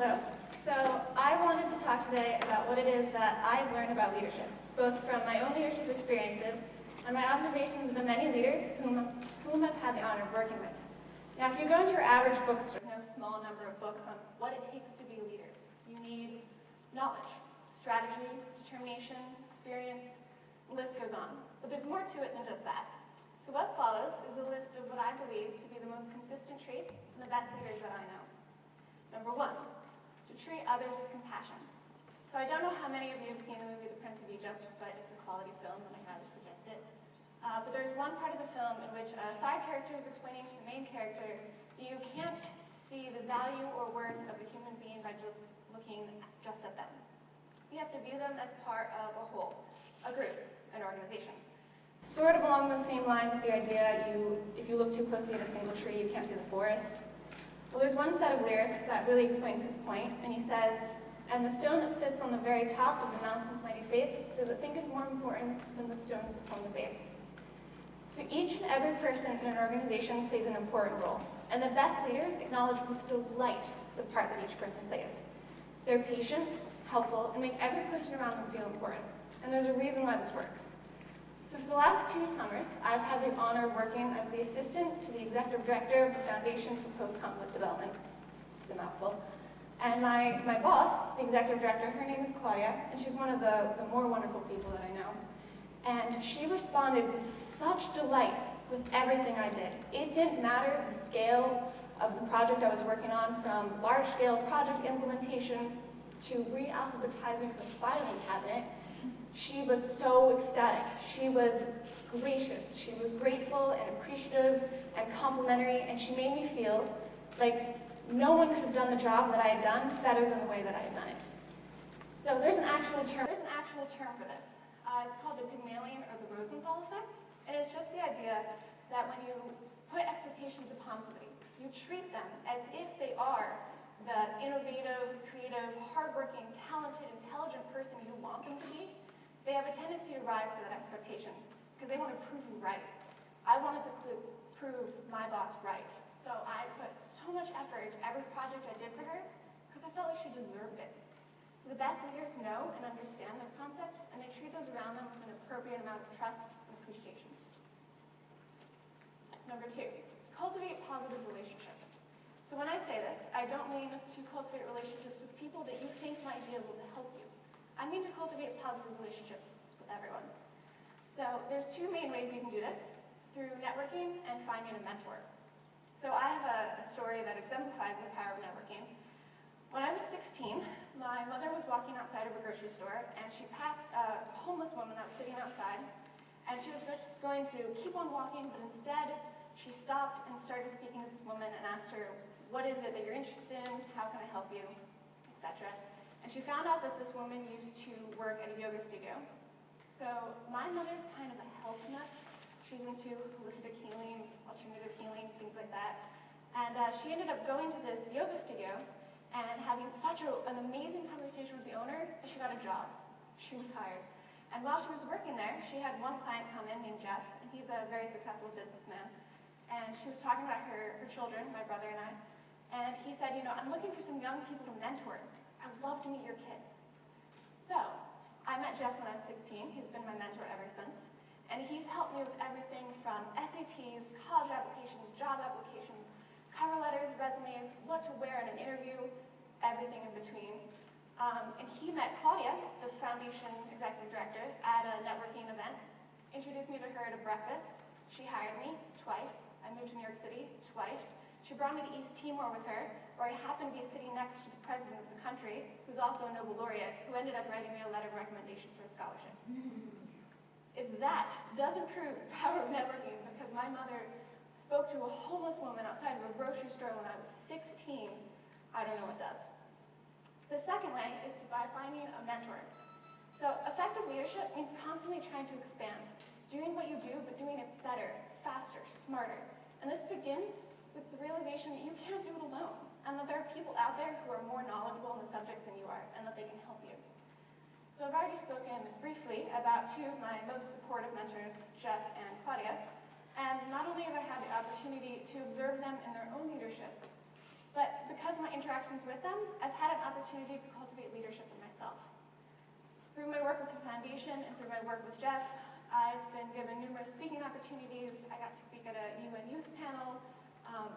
Hello. So I wanted to talk today about what it is that I've learned about leadership, both from my own leadership experiences and my observations of the many leaders whom I've had the honor of working with. Now, if you go into your average bookstore, there's no small number of books on what it takes to be a leader. You need knowledge, strategy, determination, experience, the list goes on. But there's more to it than just that. So what follows is a list of what I believe to be the most consistent traits and the best leaders that I know. Number 1, to treat others with compassion. So I don't know how many of you have seen the movie The Prince of Egypt, but it's a quality film and I highly suggest it. But there's one part of the film in which a side character is explaining to the main character that you can't see the value or worth of a human being by just looking just at them. You have to view them as part of a whole, a group, an organization. Sort of along the same lines of the idea if you look too closely at a single tree, you can't see the forest. Well, there's one set of lyrics that really explains his point, and he says, "And the stone that sits on the very top of the mountain's mighty face, does it think it's more important than the stones that form the base?" So each and every person in an organization plays an important role, and the best leaders acknowledge with delight the part that each person plays. They're patient, helpful, and make every person around them feel important. And there's a reason why this works. So for the last 2 summers, I've had the honor of working as the assistant to the executive director of the Foundation for Post-Conflict Development. It's a mouthful. And my boss, the executive director, her name is Claudia, and she's one of the more wonderful people that I know. And she responded with such delight with everything I did. It didn't matter the scale of the project I was working on, from large-scale project implementation to re-alphabetizing her filing cabinet. She was so ecstatic. She was gracious. She was grateful and appreciative and complimentary, and she made me feel like no one could have done the job that I had done better than the way that I had done it. So there's an actual term for this. It's called the Pygmalion or the Rosenthal effect, and it's just the idea that when you put expectations upon somebody, you treat them as if they are the innovative, creative, hardworking, talented, intelligent person you want them to be. They have a tendency to rise to that expectation because they want to prove you right. I wanted to prove my boss right, so I put so much effort into every project I did for her because I felt like she deserved it. So the best leaders know and understand this concept, and they treat those around them with an appropriate amount of trust and appreciation. Number 2, cultivate positive relationships. So when I say this, I don't mean to cultivate relationships with people that you think might be able to help you. I mean to cultivate positive relationships with everyone. So there's 2 main ways you can do this, through networking and finding a mentor. So I have a story that exemplifies the power of networking. When I was 16, my mother was walking outside of a grocery store, and she passed a homeless woman that was sitting outside, and she was just going to keep on walking, but instead she stopped and started speaking to this woman and asked her, "What is it that you're interested in? How can I help you?" etc. And she found out that this woman used to work at a yoga studio. So my mother's kind of a health nut. She's into holistic healing, alternative healing, things like that. And she ended up going to this yoga studio and having such an amazing conversation with the owner that she got a job. She was hired. And while she was working there, she had one client come in named Jeff, and he's a very successful businessman. And she was talking about her children, my brother and I, and he said, "I'm looking for some young people to mentor. I'd love to meet your kids." So I met Jeff when I was 16. He's been my mentor ever since. And he's helped me with everything from SATs, college applications, job applications, cover letters, resumes, what to wear in an interview, everything in between. And he met Claudia, the foundation executive director, at a networking event, introduced me to her at a breakfast. She hired me twice. I moved to New York City twice. She brought me to East Timor with her, where I happened to be sitting next to the president of the country, who's also a Nobel laureate, who ended up writing me a letter of recommendation for a scholarship. If that doesn't prove the power of networking, because my mother spoke to a homeless woman outside of a grocery store when I was 16, I don't know what does. The second way is by finding a mentor. So effective leadership means constantly trying to expand, doing what you do, but doing it better, faster, smarter. And this begins with the realization that you can't do it alone, and that there are people out there who are more knowledgeable on the subject than you are, and that they can help you. So I've already spoken briefly about 2 of my most supportive mentors, Jeff and Claudia, and not only have I had the opportunity to observe them in their own leadership, But because of my interactions with them, I've had an opportunity to cultivate leadership in myself. Through my work with the foundation and through my work with Jeff, I've been given numerous speaking opportunities. I got to speak at a UN youth panel,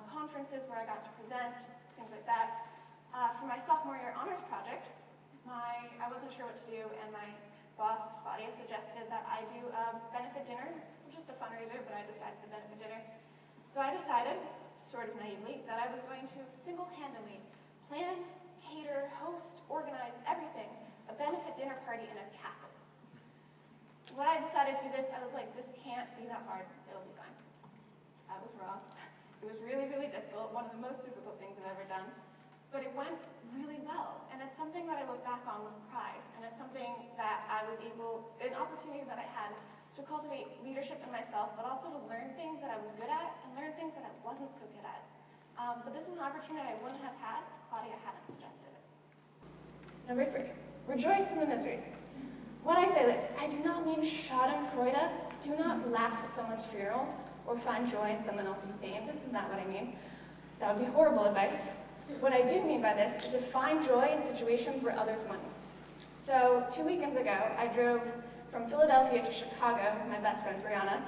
conferences where I got to present, things like that. For my sophomore year honors project, I wasn't sure what to do, and my boss, Claudia, suggested that I do a benefit dinner, just a fundraiser, but I decided the benefit dinner. So I decided, sort of naively, that I was going to single-handedly plan, cater, host, organize everything, a benefit dinner party in a castle. When I decided to do this, I was like, this can't be that hard, it'll be fine. I was wrong. It was really, really difficult, one of the most difficult things I've ever done. But it went really well, and it's something that I look back on with pride, and it's something that I was an opportunity that I had to cultivate leadership in myself, but also to learn things that I was good at and learn things that I wasn't so good at. But this is an opportunity I wouldn't have had if Claudia hadn't suggested it. Number 3, rejoice in the miseries. When I say this, I do not mean schadenfreude. Do not laugh at someone's funeral or find joy in someone else's pain. This is not what I mean. That would be horrible advice. What I do mean by this is to find joy in situations where others wouldn't. So 2 weekends ago, I drove from Philadelphia to Chicago with my best friend, Brianna,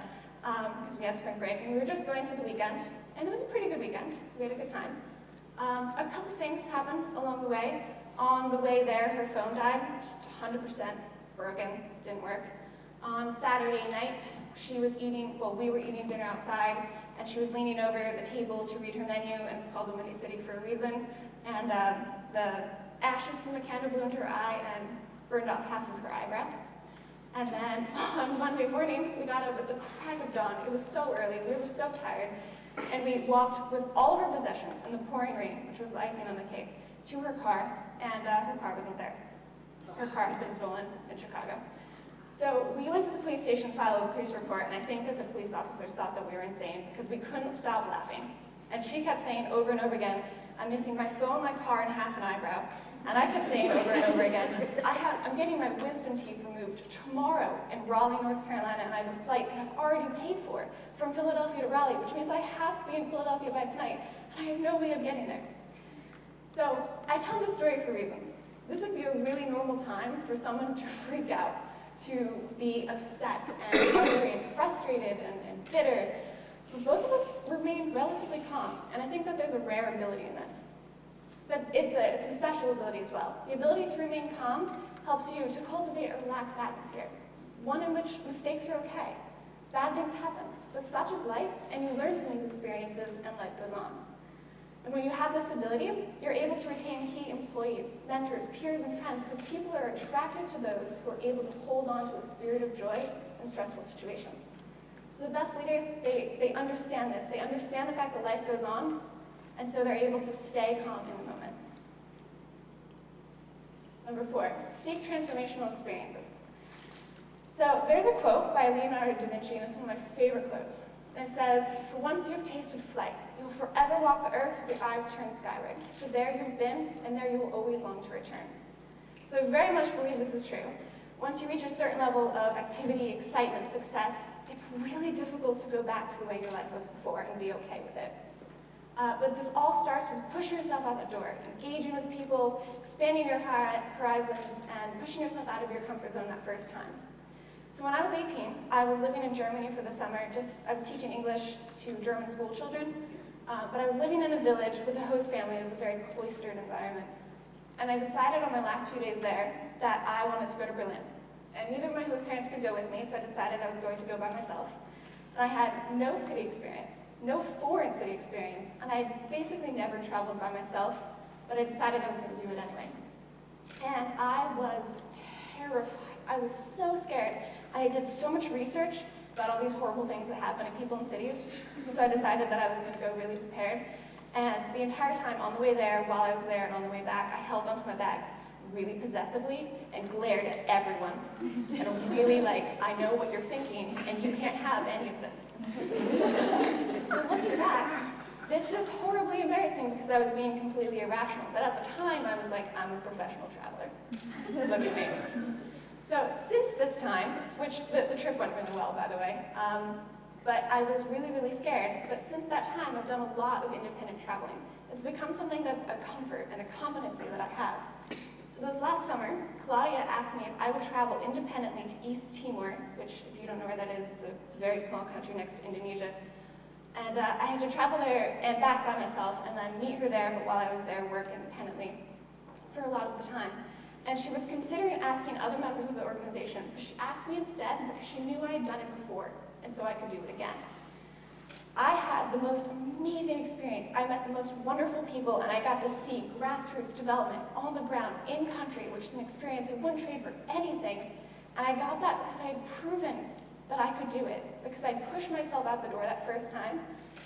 because we had spring break, and we were just going for the weekend, and it was a pretty good weekend. We had a good time. A couple things happened along the way. On the way there, her phone died, just 100% broken, didn't work. On Saturday night, we were eating dinner outside, and she was leaning over the table to read her menu, and it's called the Windy City for a reason, and the ashes from the candle blew into her eye and burned off half of her eyebrow. And then on Monday morning, we got up at the crack of dawn. It was so early, we were so tired, and we walked with all of our possessions in the pouring rain, which was the icing on the cake, to her car, and her car wasn't there. Her car had been stolen in Chicago. So we went to the police station, filed a police report, and I think that the police officers thought that we were insane because we couldn't stop laughing. And she kept saying over and over again, I'm missing my phone, my car, and half an eyebrow. And I kept saying over and over again, I'm getting my wisdom teeth removed tomorrow in Raleigh, North Carolina, and I have a flight that I've already paid for from Philadelphia to Raleigh, which means I have to be in Philadelphia by tonight, and I have no way of getting there. So I tell this story for a reason. This would be a really normal time for someone to freak out, to be upset and angry and frustrated and bitter. But both of us remained relatively calm, and I think that there's a rare ability in this. But it's a special ability as well. The ability to remain calm helps you to cultivate a relaxed atmosphere, one in which mistakes are okay. Bad things happen, but such is life, and you learn from these experiences, and life goes on. And when you have this ability, you're able to retain key employees, mentors, peers, and friends, because people are attracted to those who are able to hold on to a spirit of joy in stressful situations. So the best leaders, they understand this. They understand the fact that life goes on, and so they're able to stay calm in the moment. Number 4, seek transformational experiences. So there's a quote by Leonardo da Vinci, and it's one of my favorite quotes. And it says, for once you have tasted flight, you will forever walk the earth with your eyes turned skyward. For there you've been, and there you will always long to return. So I very much believe this is true. Once you reach a certain level of activity, excitement, success, it's really difficult to go back to the way your life was before and be okay with it. But this all starts with pushing yourself out the door, engaging with people, expanding your horizons, and pushing yourself out of your comfort zone that first time. So when I was 18, I was living in Germany for the summer. I was teaching English to German school children, but I was living in a village with a host family. It was a very cloistered environment. And I decided on my last few days there that I wanted to go to Berlin. And neither of my host parents could go with me, so I decided I was going to go by myself. And I had no city experience, no foreign city experience, and I had basically never traveled by myself, but I decided I was going to do it anyway. And I was terrified. I was so scared. I did so much research about all these horrible things that happen to people in cities, so I decided that I was going to go really prepared. And the entire time on the way there, while I was there, and on the way back, I held onto my bags really possessively and glared at everyone. And really I know what you're thinking, and you can't have any of this. So looking back, this is horribly embarrassing because I was being completely irrational. But at the time, I was like, I'm a professional traveler. Look at me. So since this time, which the trip went really well, by the way, but I was really, really scared. But since that time, I've done a lot of independent traveling. It's become something that's a comfort and a competency that I have. So this last summer, Claudia asked me if I would travel independently to East Timor, which, if you don't know where that is, it's a very small country next to Indonesia. And I had to travel there and back by myself, and then meet her there, but while I was there, work independently for a lot of the time. And she was considering asking other members of the organization, but she asked me instead because she knew I had done it before, and so I could do it again. I had the most amazing experience. I met the most wonderful people, and I got to see grassroots development on the ground, in country, which is an experience I wouldn't trade for anything. And I got that because I had proven that I could do it, because I pushed myself out the door that first time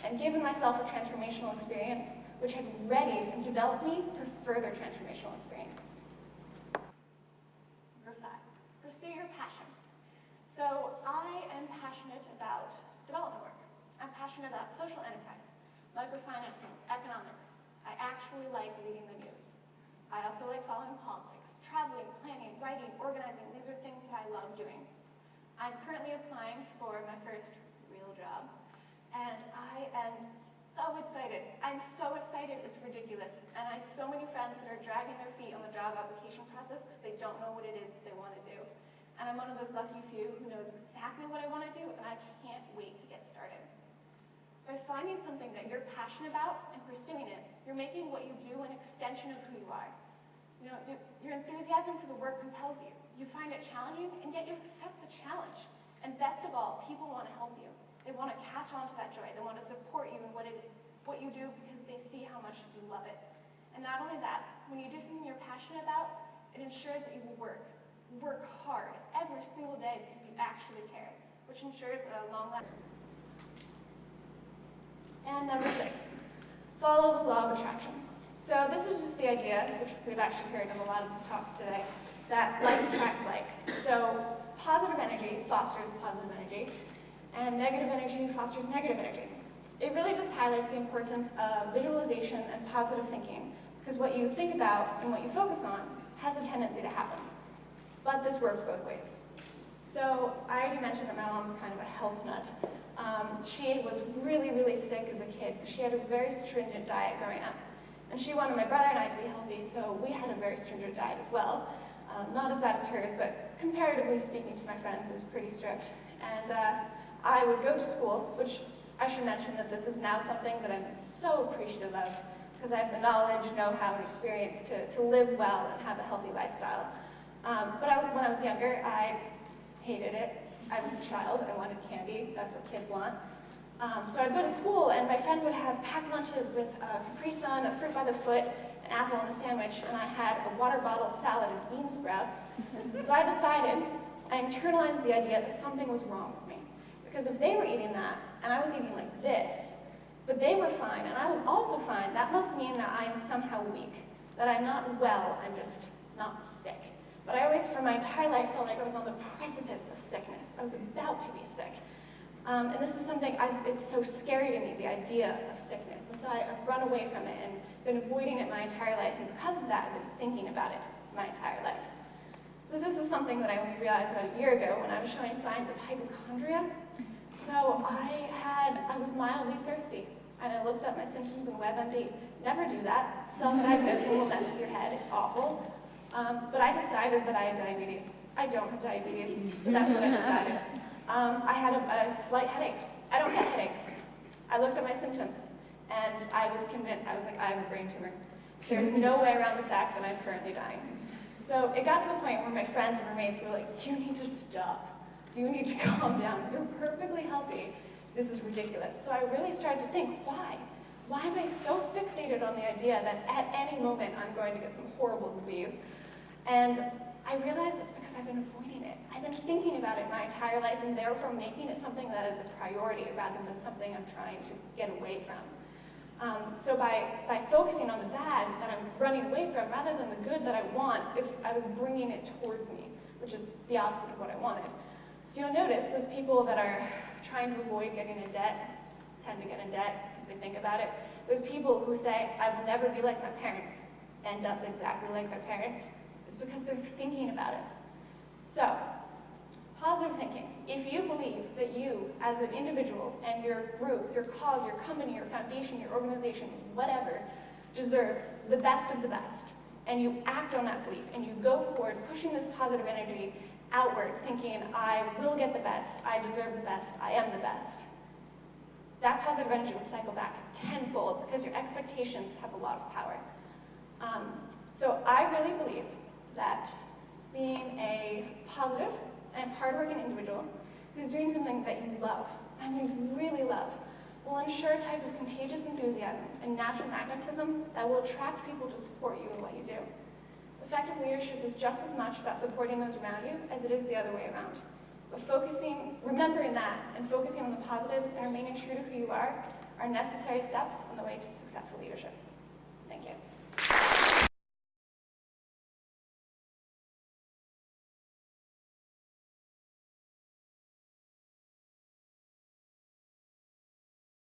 and given myself a transformational experience, which had readied and developed me for further transformational experiences. Number 5, pursue your passion. So I am passionate about development work. I'm passionate about social enterprise, microfinancing, economics. I actually like reading the news. I also like following politics, traveling, planning, writing, organizing. These are things that I love doing. I'm currently applying for my first real job, and I am so excited. I'm so excited, it's ridiculous. And I have so many friends that are dragging their feet on the job application process because they don't know what it is that they want to do. And I'm one of those lucky few who knows exactly what I want to do, and I can't wait to get started. By finding something that you're passionate about and pursuing it, you're making what you do an extension of who you are. You know, your enthusiasm for the work compels you. You find it challenging, and yet you accept the challenge. And best of all, people want to help you. They want to catch on to that joy. They want to support you in what you do because they see how much you love it. And not only that, when you do something you're passionate about, it ensures that you will work hard every single day because you actually care, which ensures a long life. And number 6, follow the law of attraction. So this is just the idea, which we've actually heard in a lot of the talks today, that like attracts like. So positive energy fosters positive energy, and negative energy fosters negative energy. It really just highlights the importance of visualization and positive thinking, because what you think about and what you focus on has a tendency to happen. But this works both ways. So I already mentioned that my mom's kind of a health nut. She was really, really sick as a kid, so she had a very stringent diet growing up. And she wanted my brother and I to be healthy, so we had a very stringent diet as well. Not as bad as hers, but comparatively speaking to my friends, it was pretty strict. And I would go to school, which I should mention that this is now something that I'm so appreciative of, because I have the knowledge, know-how, and experience to live well and have a healthy lifestyle. But when I was younger, I hated it. I was a child, I wanted candy, that's what kids want. So I'd go to school and my friends would have packed lunches with a Capri Sun, a fruit by the foot, an apple and a sandwich, and I had a water bottle, salad, and bean sprouts. So I decided, I internalized the idea that something was wrong with me. Because if they were eating that, and I was eating like this, but they were fine, and I was also fine, that must mean that I am somehow weak, that I'm not well, I'm just not sick. But I always, for my entire life, felt like I was on the precipice of sickness. I was about to be sick. And this is something, it's so scary to me, the idea of sickness. And so I've run away from it and been avoiding it my entire life. And because of that, I've been thinking about it my entire life. So this is something that I only realized about a year ago when I was showing signs of hypochondria. So I was mildly thirsty. And I looked up my symptoms on WebMD. Never do that. Self-diagnosing will mess with your head. It's awful. But I decided that I had diabetes. I don't have diabetes, but that's what I decided. I had a slight headache. I don't get headaches. I looked at my symptoms, and I was convinced, I was like, I have a brain tumor. There's no way around the fact that I'm currently dying. So it got to the point where my friends and roommates were like, you need to stop. You need to calm down. You're perfectly healthy. This is ridiculous. So I really started to think, why? Why am I so fixated on the idea that at any moment I'm going to get some horrible disease? And I realized it's because I've been avoiding it. I've been thinking about it my entire life and therefore making it something that is a priority rather than something I'm trying to get away from. So by focusing on the bad that I'm running away from rather than the good that I want, I was bringing it towards me, which is the opposite of what I wanted. So you'll notice those people that are trying to avoid getting in debt tend to get in debt because they think about it. Those people who say, I will never be like my parents, end up exactly like their parents. It's because they're thinking about it. So, positive thinking. If you believe that you, as an individual, and your group, your cause, your company, your foundation, your organization, whatever, deserves the best of the best, and you act on that belief, and you go forward, pushing this positive energy outward, thinking, I will get the best, I deserve the best, I am the best, that positive energy will cycle back tenfold because your expectations have a lot of power. So I really believe that being a positive and hardworking individual who's doing something that you love, and you really love, will ensure a type of contagious enthusiasm and natural magnetism that will attract people to support you in what you do. Effective leadership is just as much about supporting those around you as it is the other way around. But remembering that and focusing on the positives and remaining true to who you are necessary steps on the way to successful leadership. Thank you.